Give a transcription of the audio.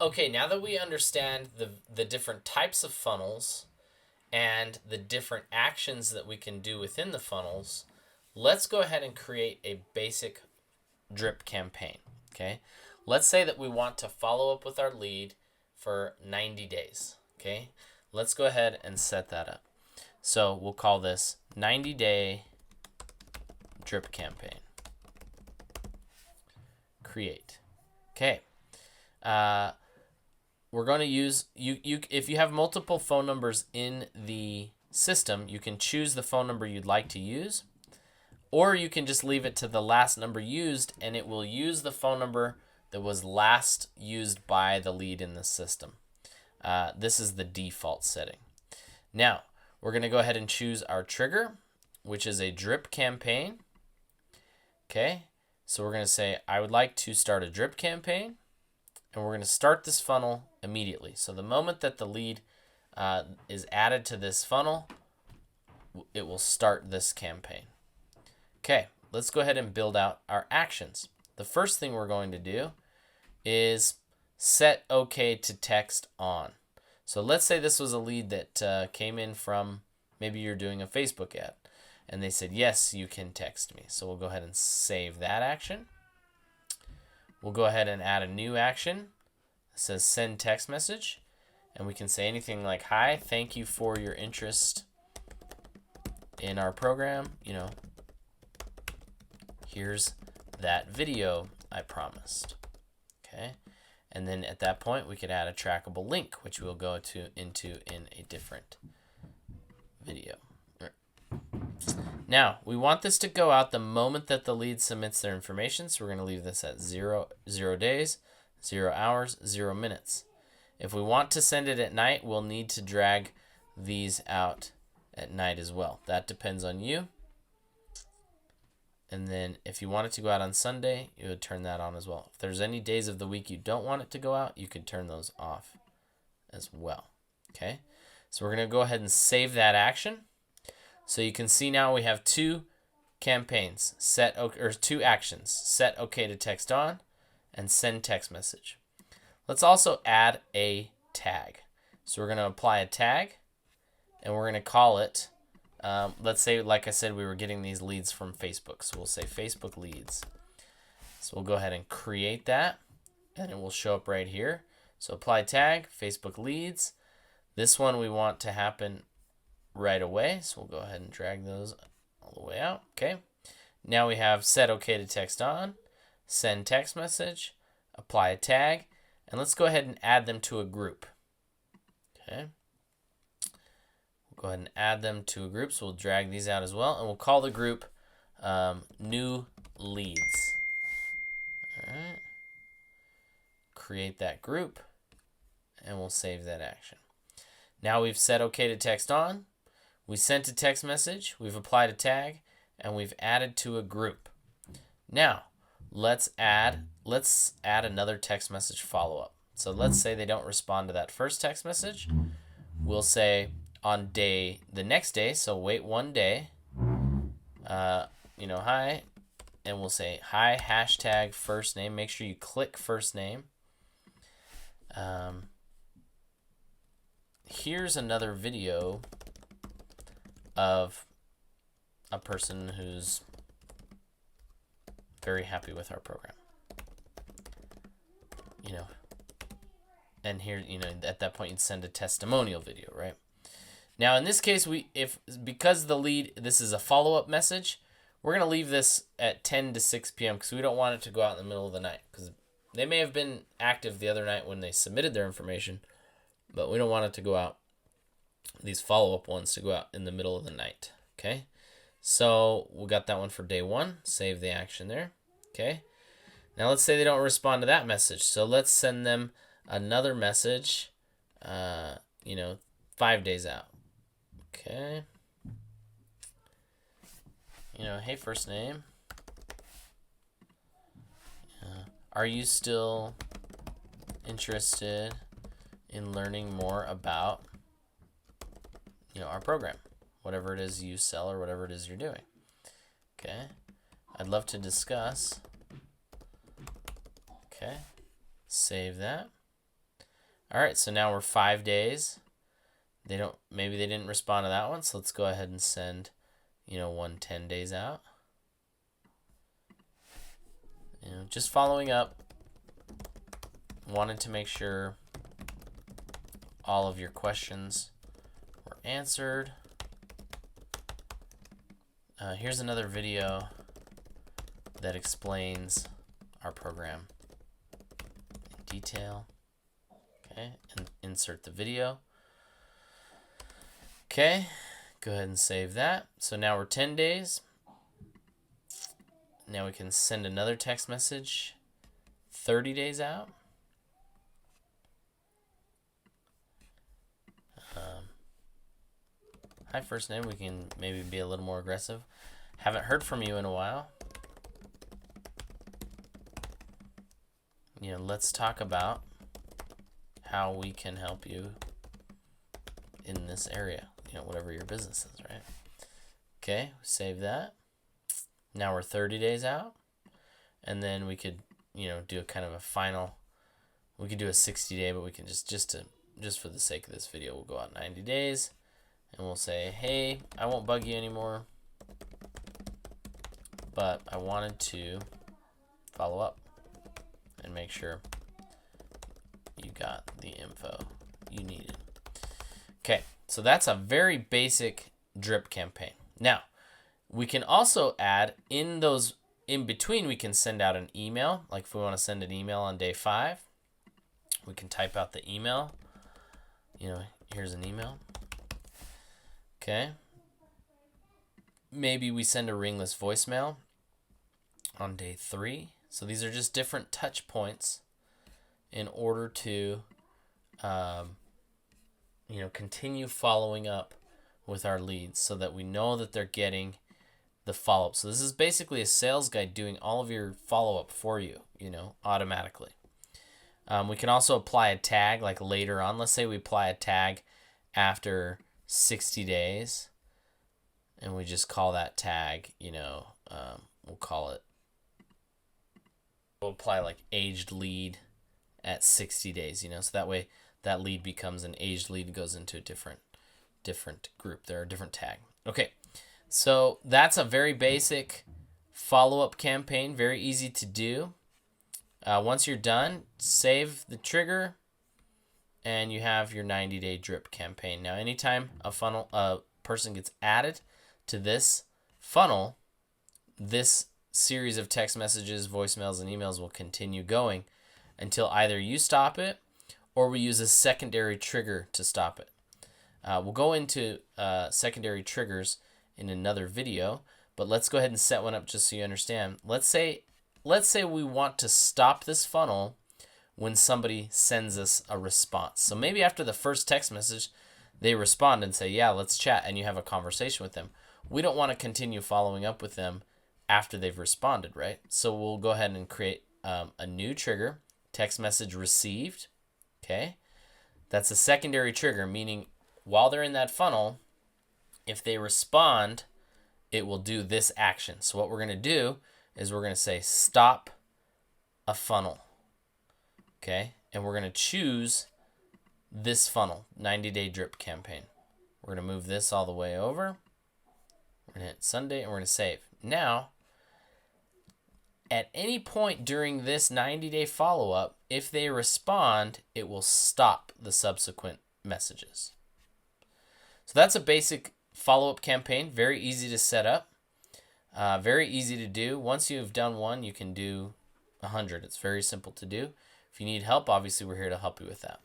Okay, now that we understand the different types of funnels and the different actions that we can do within the funnels, let's go ahead and create a basic drip campaign. Okay, let's say that we want to follow up with our lead for 90 days. Okay, let's go ahead and set that up. So we'll call this 90-day drip campaign. Create. Okay. We're going to use you if you have multiple phone numbers in the system, you can choose the phone number you'd like to use, or you can just leave it to the last number used and it will use the phone number that was last used by the lead in the system. This is the default setting. Now, we're going to go ahead and choose our trigger, which is a drip campaign. Okay, so we're going to say, I would like to start a drip campaign, and we're going to start this funnel immediately. So the moment that the lead is added to this funnel, it will start this campaign. Okay, let's go ahead and build out our actions. The first thing we're going to do is set OK to text on. So let's say this was a lead that came in from, maybe you're doing a Facebook ad, and they said, yes, you can text me. So we'll go ahead and save that action. We'll go ahead and add a new action. It says send text message, and we can say anything like, hi, thank you for your interest in our program. Here's that video I promised. Okay, and then at that point we could add a trackable link, which we'll go into in a different video. Now we want this to go out the moment that the lead submits their information, so we're going to leave this at 0 days, 0 hours, 0 minutes. If we want to send it at night, we'll need to drag these out at night as well. That depends on you. And then if you want it to go out on Sunday, you would turn that on as well. If there's any days of the week you don't want it to go out, you can turn those off as well. Okay, so we're going to go ahead and save that action. So you can see now we have two campaigns, two actions, set OK to text on and send text message. Let's also add a tag. So we're going to apply a tag, and we're going to call it, let's say, like I said, we were getting these leads from Facebook. So we'll say Facebook leads. So we'll go ahead and create that, and it will show up right here. So apply tag, Facebook leads. This one we want to happen right away. So we'll go ahead and drag those all the way out. Okay. Now we have set OK to text on, send text message, apply a tag, and let's go ahead and add them to a group. Okay. We'll go ahead and add them to a group. So we'll drag these out as well, and we'll call the group new leads. All right. Create that group, and we'll save that action. Now we've set OK to text on, we sent a text message, we've applied a tag, and we've added to a group. Now, let's add another text message follow-up. So let's say they don't respond to that first text message. We'll say on the next day, so wait 1 day, hi, and we'll say hi, hashtag first name. Make sure you click first name. Here's another video of a person who's very happy with our program. And here, at that point you'd send a testimonial video, right? Now in this case, because the lead, this is a follow-up message, we're going to leave this at 10 to 6 p.m. because we don't want it to go out in the middle of the night, because they may have been active the other night when they submitted their information, but we don't want it to go out, these follow-up ones, to go out in the middle of the night. Okay, so we got that one for day 1. Save the action there. Okay, now let's say they don't respond to that message, so let's send them another message 5 days out. Okay, hey, first name, are you still interested in learning more about our program, whatever it is you sell or whatever it is you're doing? Okay, I'd love to discuss. Okay, save that. All right, so now we're 5 days. Maybe they didn't respond to that one, so let's go ahead and send, one 10 days out. Just following up. Wanted to make sure all of your questions were answered. Here's another video that explains our program in detail. Okay, and insert the video. Okay, go ahead and save that. So now we're 10 days. Now we can send another text message 30 days out. Hi, first name. We can maybe be a little more aggressive. Haven't heard from you in a while. Let's talk about how we can help you in this area. Whatever your business is, right? Okay, save that. Now we're 30 days out. And then we could, do a kind of a final. We could do a 60-day, but we can just for the sake of this video, we'll go out 90 days. And we'll say, hey, I won't bug you anymore, but I wanted to follow up and make sure you got the info you needed. Okay, so that's a very basic drip campaign. Now, we can also add in between, we can send out an email. Like if we want to send an email on day 5, we can type out the email. Here's an email. Okay. Maybe we send a ringless voicemail on day 3. So these are just different touch points in order to, continue following up with our leads so that we know that they're getting the follow-up. So this is basically a sales guy doing all of your follow-up for you, automatically. We can also apply a tag like later on. Let's say we apply a tag after 60 days, and we just call that tag, we'll apply like aged lead at 60 days, so that way that lead becomes an aged lead, goes into a different group. They're a different tag. Okay, so that's a very basic follow-up campaign, very easy to do. Once you're done, save the trigger, and you have your 90-day drip campaign. Now, anytime a person gets added to this funnel, this series of text messages, voicemails, and emails will continue going until either you stop it or we use a secondary trigger to stop it. We'll go into secondary triggers in another video, but let's go ahead and set one up just so you understand. Let's say we want to stop this funnel when somebody sends us a response. So maybe after the first text message, they respond and say, yeah, let's chat, and you have a conversation with them. We don't want to continue following up with them after they've responded, right? So we'll go ahead and create a new trigger, text message received, okay? That's a secondary trigger, meaning while they're in that funnel, if they respond, it will do this action. So what we're going to do is we're going to say stop a funnel. Okay, and we're going to choose this funnel, 90-day drip campaign. We're going to move this all the way over. We're going to hit Sunday, and we're going to save. Now, at any point during this 90-day follow-up, if they respond, it will stop the subsequent messages. So that's a basic follow-up campaign, very easy to set up, very easy to do. Once you've done one, you can do 100. It's very simple to do. If you need help, obviously we're here to help you with that.